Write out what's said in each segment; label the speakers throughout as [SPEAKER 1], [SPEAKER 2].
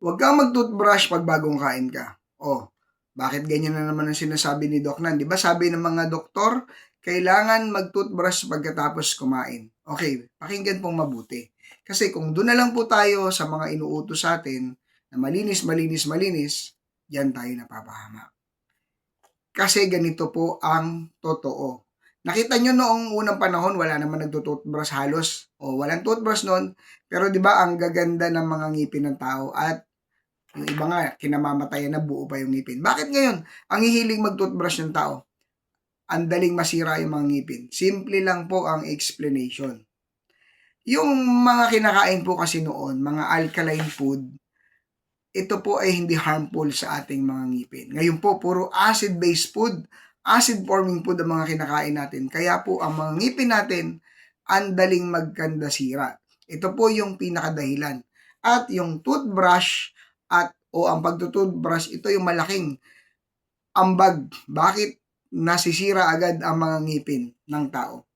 [SPEAKER 1] Huwag kang mag-toothbrush pag bagong kain ka. Oh, bakit ganyan na naman ang sinasabi ni Doc Nan? Di ba sabi ng mga doktor, kailangan mag-toothbrush pagkatapos kumain. Okay, pakinggan pong mabuti. Kasi kung doon na lang po tayo sa mga inuutos sa atin na malinis, malinis, malinis, diyan tayo napapahamak. Kasi ganito po ang totoo. Nakita nyo noong unang panahon, wala naman nagtutoothbrush halos. O walang toothbrush noon. Pero di ba ang gaganda ng mga ngipin ng tao at yung iba nga, kinamamatayan na buo pa yung ngipin. Bakit ngayon? Ang hihiling mag-toothbrush ng tao, ang daling masira yung mga ngipin. Simple lang po ang explanation. Yung mga kinakain po kasi noon, mga alkaline food, ito po ay hindi harmful sa ating mga ngipin. Ngayon po, puro acid-based food, acid-forming food ang mga kinakain natin. Kaya po, ang mga ngipin natin, ang daling magkandasira. Ito po yung pinakadahilan. At yung toothbrush o ang pagtutoothbrush, ito yung malaking ambag. Bakit nasisira agad ang mga ngipin ng tao?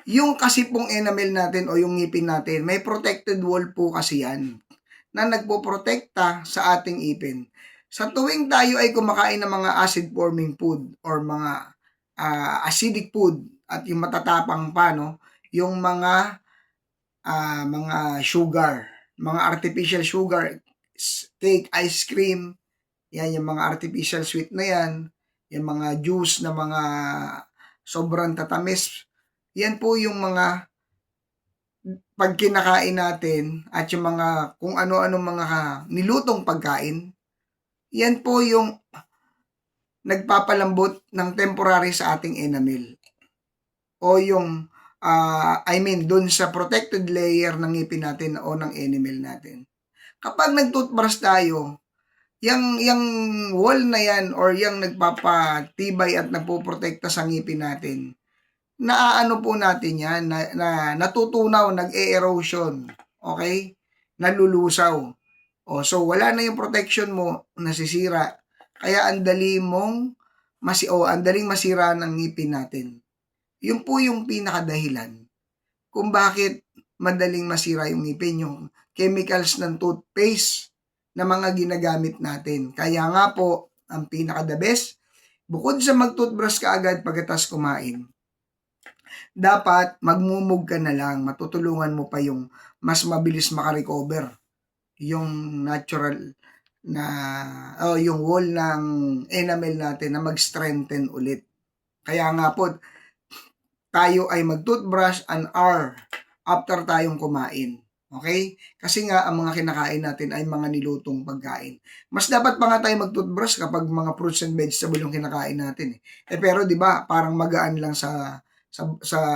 [SPEAKER 1] Yung kasi pong enamel natin o yung ngipin natin, may protected wall po kasi yan na nagpoprotekta sa ating ipin. Sa tuwing tayo ay kumakain ng mga acid-forming food or mga acidic food at yung matatapang pa, no? Yung mga sugar, mga artificial sugar, cake, ice cream, yan yung mga artificial sweet na yan, yung mga juice na mga sobrang tatamis, yan po yung mga pag kinakain natin at yung mga kung ano-ano mga nilutong pagkain, yan po yung nagpapalambot ng temporary sa ating enamel. O yung, dun sa protected layer ng ngipin natin o ng enamel natin. Kapag nag-toothbrush tayo, yung wall na yan or yung nagpapatibay at nagpoprotekta sa ngipin natin, naaano po natin yan, na natutunaw, nag-e-erosion, okay? Nalulusaw. So wala na yung protection mo, nasisira. Kaya ang daling masira ng ngipin natin. Yun po yung pinakadahilan kung bakit madaling masira yung ngipin, yung chemicals ng toothpaste na mga ginagamit natin. Kaya nga po, ang pinaka-the best, bukod sa mag-toothbrush ka agad pagkatapos kumain, dapat magmumug ka na lang, matutulungan mo pa yung mas mabilis makarecover yung natural na yung wall ng enamel natin na mag-strengthen ulit. Kaya nga po, tayo ay mag-toothbrush an hour after tayong kumain. Okay? Kasi nga, ang mga kinakain natin ay mga nilutong pagkain. Mas dapat pa nga tayo mag-toothbrush kapag mga fruits and vegetable yung kinakain natin. Pero di ba parang magaan lang sa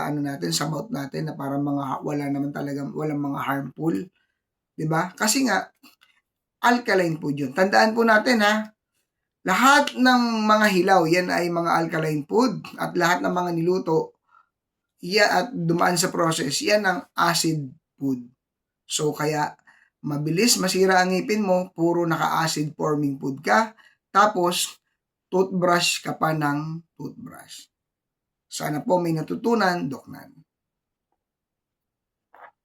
[SPEAKER 1] ano natin, sa mouth natin na parang walang mga harmful. Di ba? Kasi nga, alkaline food yun. Tandaan po natin ha, lahat ng mga hilaw, yan ay mga alkaline food at lahat ng mga niluto, at dumaan sa process, yan ang acid food. So, kaya mabilis masira ang ngipin mo, puro naka-acid forming food ka, tapos toothbrush ka pa ng toothbrush. Sana po may natutunan, Doc Nan.